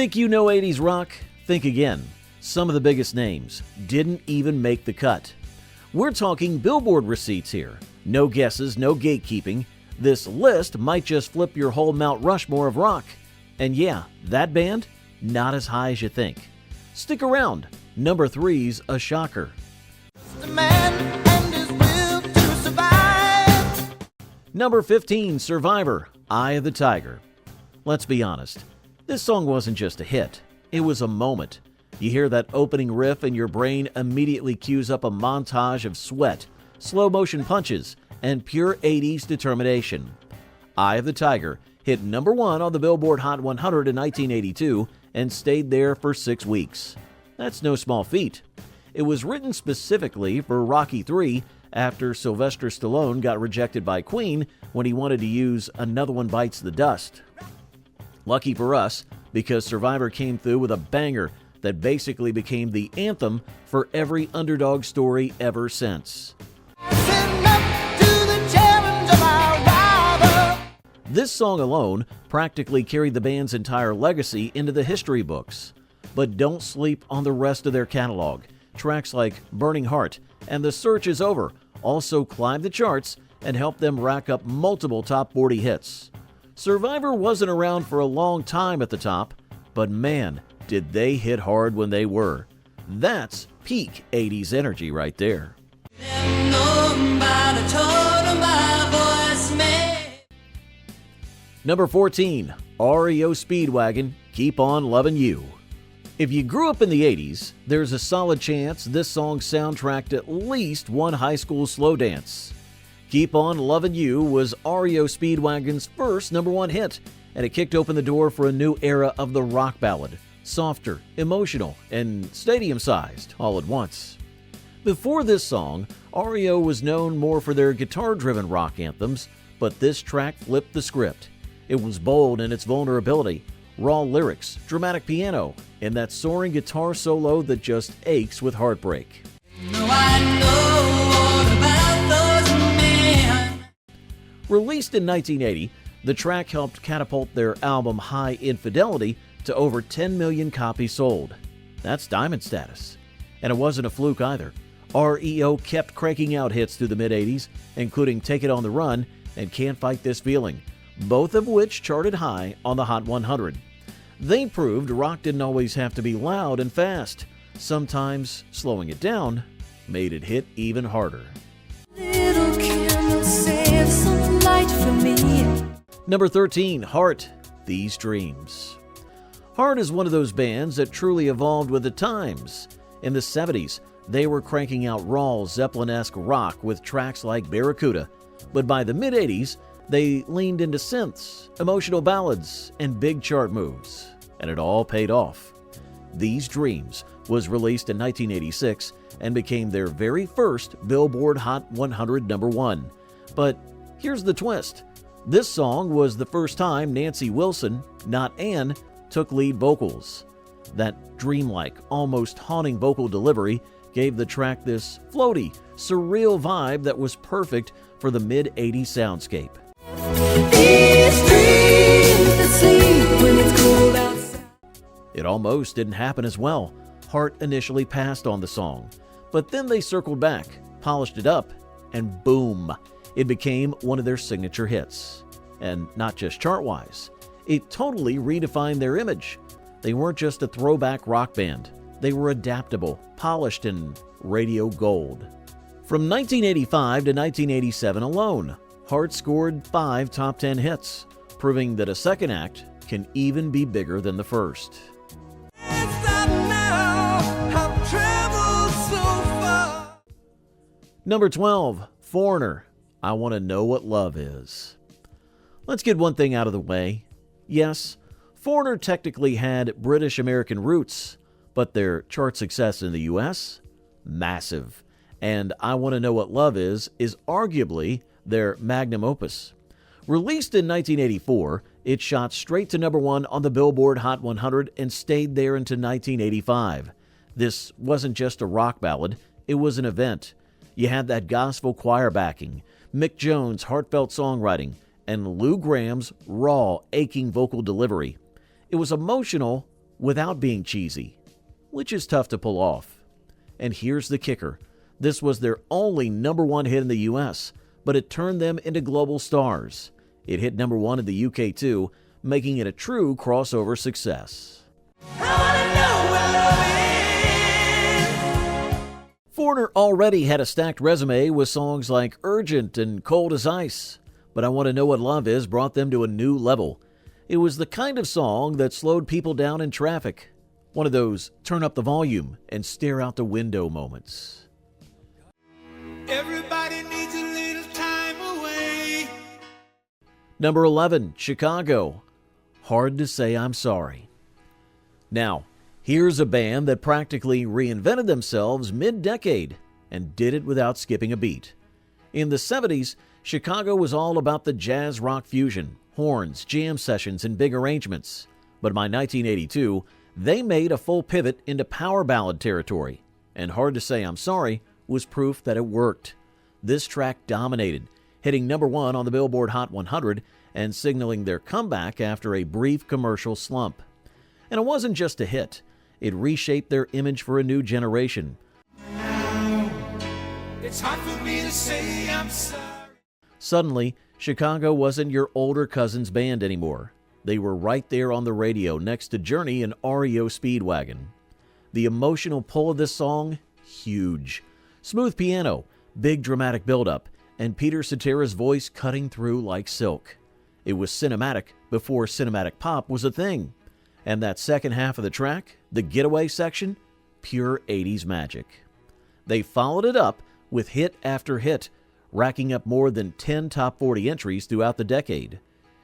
Think you know 80s rock? Think again. Some of the biggest names didn't even make the cut. We're talking Billboard receipts here. No guesses, no gatekeeping. This list might just flip your whole Mount Rushmore of rock. And yeah, that band, not as high as you think. Stick around. Number 3's a shocker. Number 15, Survivor, Eye of the Tiger. Let's be honest, this song wasn't just a hit, it was a moment. You hear that opening riff and your brain immediately cues up a montage of sweat, slow motion punches, and pure 80s determination. Eye of the Tiger hit number 1 on the Billboard Hot 100 in 1982 and stayed there for 6 weeks. That's no small feat. It was written specifically for Rocky III after Sylvester Stallone got rejected by Queen when he wanted to use Another One Bites the Dust. Lucky for us, because Survivor came through with a banger that basically became the anthem for every underdog story ever since. This song alone practically carried the band's entire legacy into the history books. But don't sleep on the rest of their catalog. Tracks like Burning Heart and The Search Is Over also climbed the charts and helped them rack up multiple top 40 hits. Survivor wasn't around for a long time at the top, but man, did they hit hard when they were. That's peak 80s energy right there. Number 14, REO Speedwagon, Keep On Lovin' You. If you grew up in the 80s, there's a solid chance this song soundtracked at least one high school slow dance. Keep On Lovin' You was REO Speedwagon's first number 1 hit, and it kicked open the door for a new era of the rock ballad, softer, emotional, and stadium-sized all at once. Before this song, REO was known more for their guitar-driven rock anthems, but this track flipped the script. It was bold in its vulnerability, raw lyrics, dramatic piano, and that soaring guitar solo that just aches with heartbreak. Released in 1980, the track helped catapult their album High Infidelity to over 10 million copies sold. That's diamond status. And it wasn't a fluke either. REO kept cranking out hits through the mid-80s, including Take It on the Run and Can't Fight This Feeling, both of which charted high on the Hot 100. They proved rock didn't always have to be loud and fast. Sometimes slowing it down made it hit even harder. Little candle, save some light for me. Number 13, Heart, These Dreams. Heart is one of those bands that truly evolved with the times. In the 70s, they were cranking out raw Zeppelin-esque rock with tracks like Barracuda, but by the mid-80s, they leaned into synths, emotional ballads, and big chart moves, and it all paid off. These Dreams was released in 1986 and became their very first Billboard Hot 100 number 1. But here's the twist. This song was the first time Nancy Wilson, not Ann, took lead vocals. That dreamlike, almost haunting vocal delivery gave the track this floaty, surreal vibe that was perfect for the mid-80s soundscape. It almost didn't happen as well. Heart initially passed on the song, but then they circled back, polished it up, and boom, it became one of their signature hits. And not just chart-wise, it totally redefined their image. They weren't just a throwback rock band. They were adaptable, polished, and radio gold. From 1985 to 1987 alone, Heart scored 5 top 10 hits, proving that a second act can even be bigger than the first. Number 12, Foreigner, I Want to Know What Love Is. Let's get one thing out of the way. Yes, Foreigner technically had British-American roots, but their chart success in the U.S.? Massive. And I Want to Know What Love Is arguably their magnum opus. Released in 1984, it shot straight to number 1 on the Billboard Hot 100 and stayed there into 1985. This wasn't just a rock ballad, it was an event. You had that gospel choir backing, Mick Jones' heartfelt songwriting, and Lou Graham's raw, aching vocal delivery. It was emotional, without being cheesy, which is tough to pull off. And here's the kicker. This was their only #1 hit in the U.S., but it turned them into global stars. It hit #1 in the UK too, making it a true crossover success. Foreigner already had a stacked resume with songs like Urgent and Cold as Ice, but I Want to Know What Love Is brought them to a new level. It was the kind of song that slowed people down in traffic. One of those turn up the volume and stare out the window moments. Everybody needs a little time away. Number 11, Chicago. Hard to Say I'm Sorry. Now, here's a band that practically reinvented themselves mid-decade and did it without skipping a beat. In the 70s, Chicago was all about the jazz rock fusion, horns, jam sessions, and big arrangements. But by 1982, they made a full pivot into power ballad territory, and Hard to Say I'm Sorry was proof that it worked. This track dominated, hitting #1 on the Billboard Hot 100 and signaling their comeback after a brief commercial slump. And it wasn't just a hit. It reshaped their image for a new generation. It's hard for me to say I'm sorry. Suddenly, Chicago wasn't your older cousin's band anymore. They were right there on the radio next to Journey and REO Speedwagon. The emotional pull of this song, huge. Smooth piano, big dramatic build-up, and Peter Cetera's voice cutting through like silk. It was cinematic before cinematic pop was a thing. And that second half of the track, the getaway section, pure 80s magic. They followed it up with hit after hit, racking up more than 10 top 40 entries throughout the decade.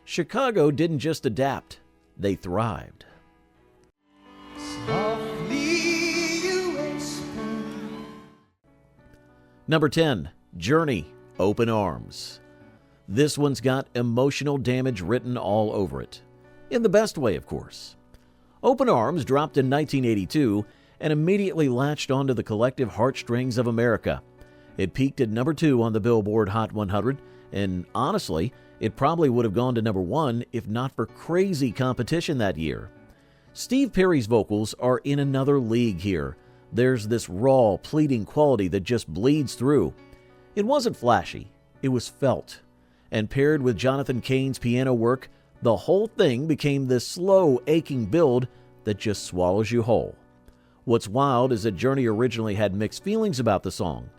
Chicago didn't just adapt, they thrived. Number 10, Journey, Open Arms. This one's got emotional damage written all over it. In the best way, of course. Open Arms dropped in 1982 and immediately latched onto the collective heartstrings of America. It peaked at #2 on the Billboard Hot 100, and honestly, it probably would have gone to #1 if not for crazy competition that year. Steve Perry's vocals are in another league here. There's this raw, pleading quality that just bleeds through. It wasn't flashy, it was felt. And paired with Jonathan Cain's piano work, the whole thing became this slow, aching build that just swallows you whole. What's wild is that Journey originally had mixed feelings about the song.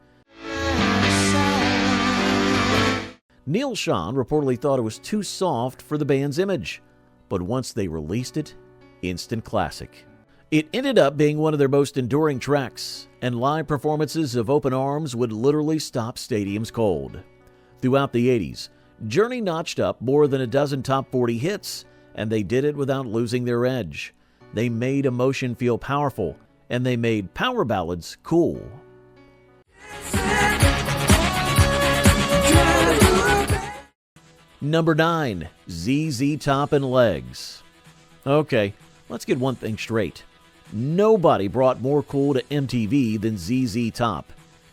Neil Schon reportedly thought it was too soft for the band's image, but once they released it, instant classic. It ended up being one of their most enduring tracks, and live performances of Open Arms would literally stop stadiums cold. Throughout the 80s, Journey notched up more than a dozen top 40 hits, and they did it without losing their edge. They made emotion feel powerful, and they made power ballads cool. Number 9, ZZ Top and Legs. Okay, let's get one thing straight. Nobody brought more cool to MTV than ZZ Top.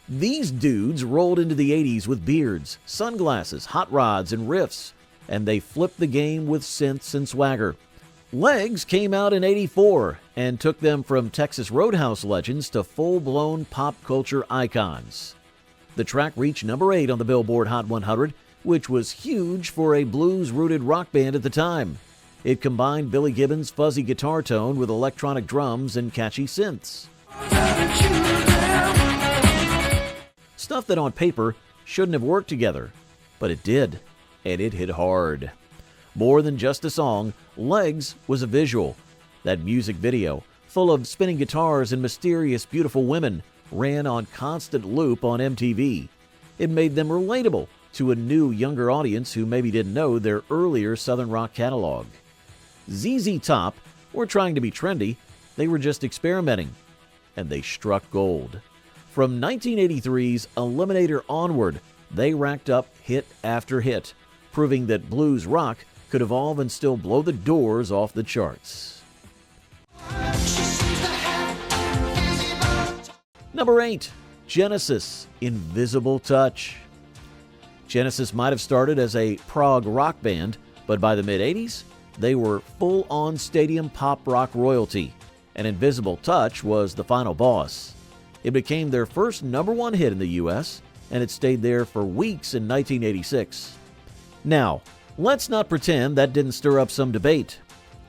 These dudes rolled into the 80s with beards, sunglasses, hot rods, and riffs, and they flipped the game with synths and swagger. Legs came out in '84 and took them from Texas Roadhouse legends to full-blown pop culture icons. The track reached number 8 on the Billboard Hot 100, which was huge for a blues-rooted rock band at the time. It combined Billy Gibbons' fuzzy guitar tone with electronic drums and catchy synths. Stuff that on paper shouldn't have worked together, but it did, and it hit hard. More than just a song, Legs was a visual. That music video, full of spinning guitars and mysterious, beautiful women, ran on constant loop on MTV. It made them relatable to a new, younger audience who maybe didn't know their earlier Southern rock catalog. ZZ Top were trying to be trendy, they were just experimenting, and they struck gold. From 1983's Eliminator onward, they racked up hit after hit, proving that blues rock could evolve and still blow the doors off the charts. Number 8, Genesis, Invisible Touch. Genesis might have started as a prog rock band, but by the mid-'80s, They were full-on stadium pop rock royalty, and Invisible Touch was the final boss. It became their first #1 hit in the U.S., and it stayed there for weeks in 1986. Now, let's not pretend that didn't stir up some debate.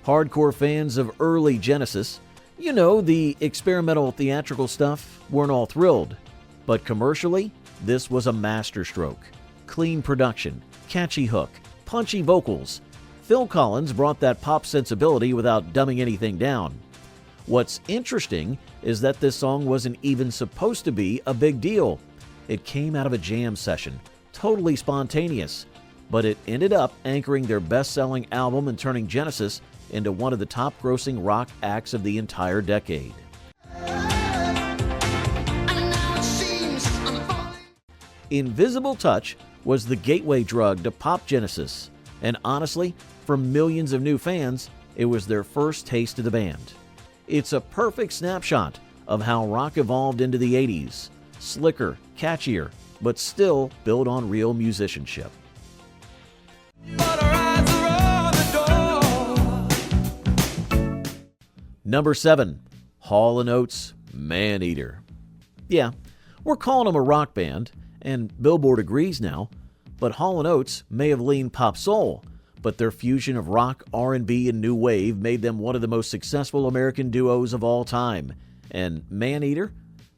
Hardcore fans of early Genesis, you know, the experimental theatrical stuff, weren't all thrilled. But commercially, this was a masterstroke. Clean production, catchy hook, punchy vocals. Phil Collins brought that pop sensibility without dumbing anything down. What's interesting is that this song wasn't even supposed to be a big deal. It came out of a jam session, totally spontaneous, but it ended up anchoring their best-selling album and turning Genesis into one of the top-grossing rock acts of the entire decade. Invisible Touch was the gateway drug to pop Genesis, and honestly, for millions of new fans, it was their first taste of the band. It's a perfect snapshot of how rock evolved into the 80s. Slicker, catchier, but still built on real musicianship. Number 7. Hall & Oates, Maneater. Yeah, we're calling them a rock band, and Billboard agrees now, but Hall & Oates may have leaned pop soul, but their fusion of rock, R&B, and new wave made them one of the most successful American duos of all time. And Maneater,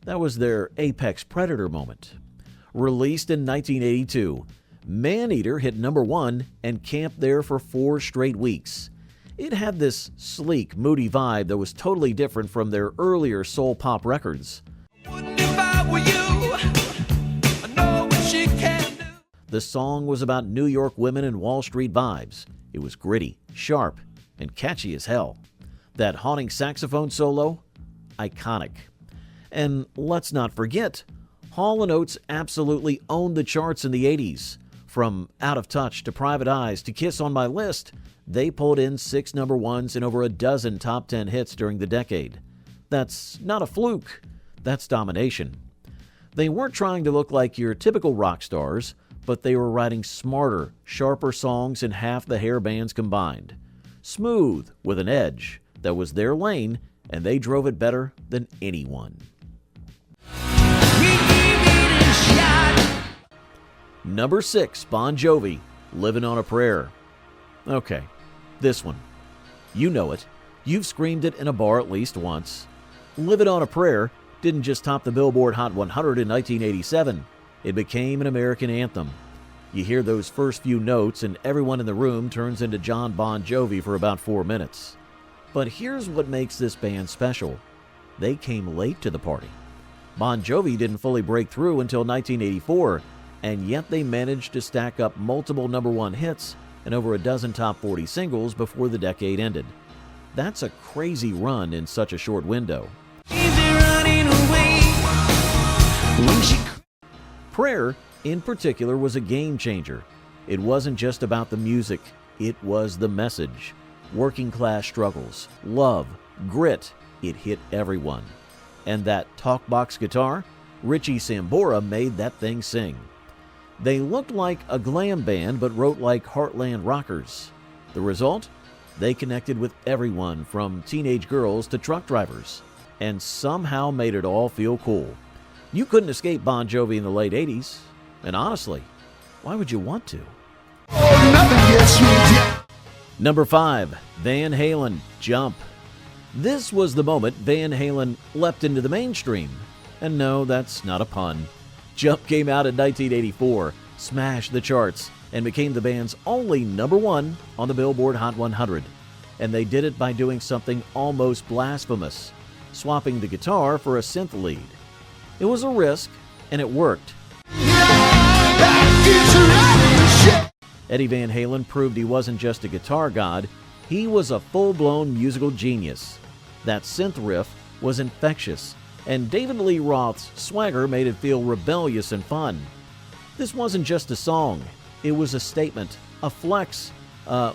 that was their apex predator moment. Released in 1982, Maneater hit #1 and camped there for 4 straight weeks. It had this sleek, moody vibe that was totally different from their earlier soul pop records. The song was about New York women and Wall Street vibes. It was gritty, sharp, and catchy as hell. That haunting saxophone solo? Iconic. And let's not forget, Hall & Oates absolutely owned the charts in the 80s. From Out of Touch to Private Eyes to Kiss on My List, they pulled in 6 #1s and over a dozen top 10 hits during the decade. That's not a fluke. That's domination. They weren't trying to look like your typical rock stars, but they were writing smarter, sharper songs than half the hair bands combined. Smooth, with an edge. That was their lane, and they drove it better than anyone. Number 6, Bon Jovi, Livin' on a Prayer. Okay, this one. You know it. You've screamed it in a bar at least once. Livin' on a Prayer didn't just top the Billboard Hot 100 in 1987. It became an American anthem. You hear those first few notes and everyone in the room turns into John Bon Jovi for about 4 minutes. But here's what makes this band special. They came late to the party. Bon Jovi didn't fully break through until 1984, and yet they managed to stack up multiple #1 hits and over a dozen top 40 singles before the decade ended. That's a crazy run in such a short window. Prayer, in particular, was a game changer. It wasn't just about the music, it was the message. Working class struggles, love, grit, it hit everyone. And that talkbox guitar, Richie Sambora made that thing sing. They looked like a glam band but wrote like Heartland rockers. The result? They connected with everyone from teenage girls to truck drivers, and somehow made it all feel cool. You couldn't escape Bon Jovi in the late 80s, and honestly, why would you want to? Number 5, Van Halen, Jump. This was the moment Van Halen leapt into the mainstream. And no, that's not a pun. Jump came out in 1984, smashed the charts, and became the band's only #1 on the Billboard Hot 100. And they did it by doing something almost blasphemous, swapping the guitar for a synth lead. It was a risk, and it worked. Eddie Van Halen proved he wasn't just a guitar god, he was a full-blown musical genius. That synth riff was infectious, and David Lee Roth's swagger made it feel rebellious and fun. This wasn't just a song, it was a statement, a flex,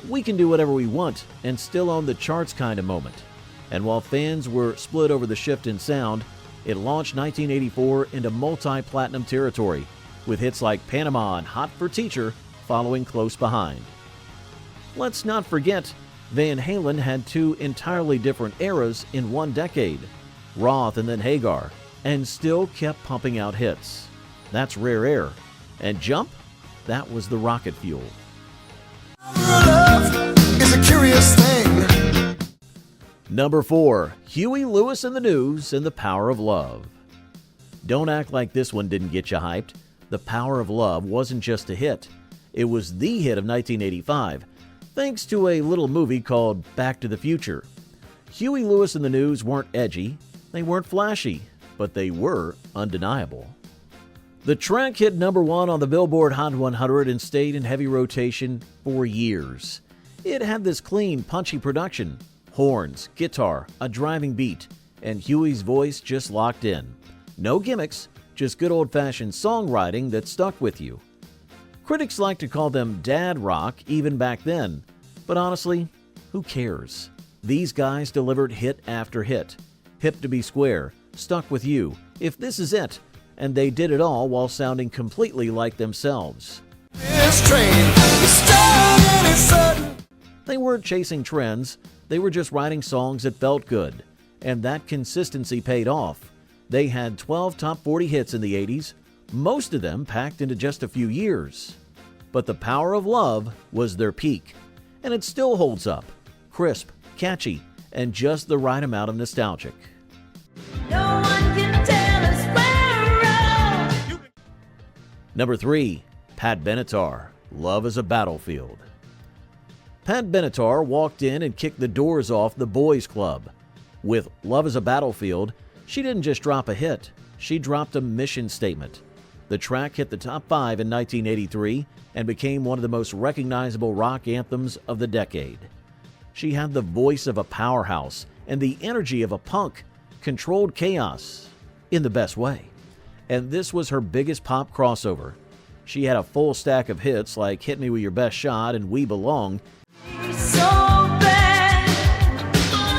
we can do whatever we want and still own the charts kind of moment. And while fans were split over the shift in sound, it launched 1984 into multi-platinum territory, with hits like Panama and Hot for Teacher following close behind. Let's not forget, Van Halen had two entirely different eras in one decade, Roth and then Hagar, and still kept pumping out hits. That's Rare Air. And Jump? That was the rocket fuel. Love is a curious thing. Number 4, Huey Lewis and the News and The Power of Love. Don't act like this one didn't get you hyped. The Power of Love wasn't just a hit. It was the hit of 1985, thanks to a little movie called Back to the Future. Huey Lewis and the News weren't edgy, they weren't flashy, but they were undeniable. The track hit number 1 on the Billboard Hot 100 and stayed in heavy rotation for years. It had this clean, punchy production, horns, guitar, a driving beat, and Huey's voice just locked in. No gimmicks, just good old-fashioned songwriting that stuck with you. Critics like to call them dad rock even back then, but honestly, who cares? These guys delivered hit after hit. Hip to be square, Stuck with You, If This Is It, and they did it all while sounding completely like themselves. This train is starting is sudden. They weren't chasing trends, they were just writing songs that felt good, and that consistency paid off. They had 12 top 40 hits in the 80s, most of them packed into just a few years. But The Power of Love was their peak, and it still holds up, crisp, catchy, and just the right amount of nostalgic. No one can tell us we're wrong. Number 3, Pat Benatar, Love is a Battlefield. Pat Benatar walked in and kicked the doors off the boys' club. With Love is a Battlefield, she didn't just drop a hit, she dropped a mission statement. The track hit the top 5 in 1983 and became one of the most recognizable rock anthems of the decade. She had the voice of a powerhouse and the energy of a punk, controlled chaos in the best way. And this was her biggest pop crossover. She had a full stack of hits like Hit Me With Your Best Shot and We Belong, So bad,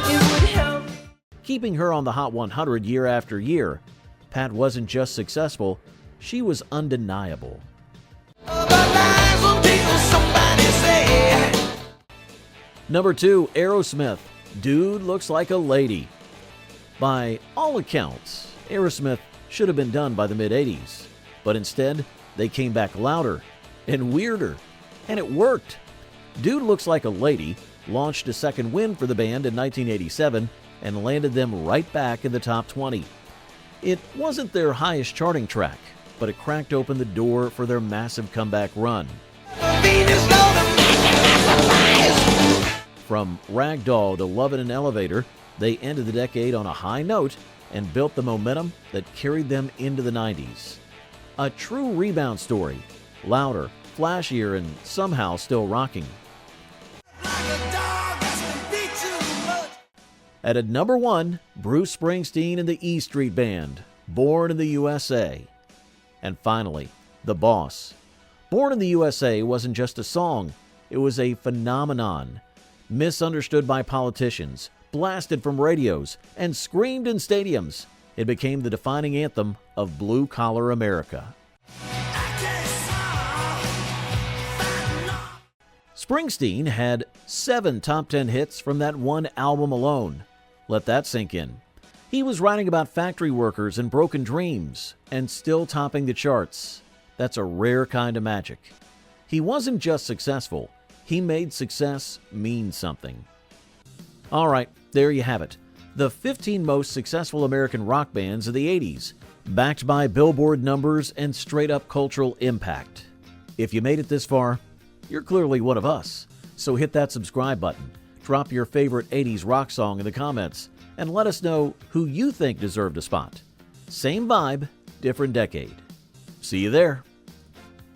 it would help. keeping her on the Hot 100 year after year. Pat wasn't just successful, she was undeniable. Number 2, Aerosmith, Dude Looks Like a Lady. By all accounts, Aerosmith should have been done by the mid-80s, but instead, they came back louder and weirder, and it worked. Dude Looks Like a Lady launched a second win for the band in 1987 and landed them right back in the top 20. It wasn't their highest charting track, but it cracked open the door for their massive comeback run. From Ragdoll to Love in an Elevator, they ended the decade on a high note and built the momentum that carried them into the 90s. A true rebound story, louder, flashier, and somehow still rocking. At number 1, Bruce Springsteen and the E Street Band, Born in the U.S.A. And finally, The Boss. Born in the U.S.A. wasn't just a song, it was a phenomenon. Misunderstood by politicians, blasted from radios, and screamed in stadiums, it became the defining anthem of blue-collar America. Springsteen had 7 top 10 hits from that one album alone. Let that sink in. He was writing about factory workers and broken dreams, and still topping the charts. That's a rare kind of magic. He wasn't just successful, he made success mean something. All right, there you have it. The 15 most successful American rock bands of the 80s, backed by Billboard numbers and straight-up cultural impact. If you made it this far, you're clearly one of us. So hit that subscribe button, drop your favorite 80s rock song in the comments, and let us know who you think deserved a spot. Same vibe, different decade. See you there.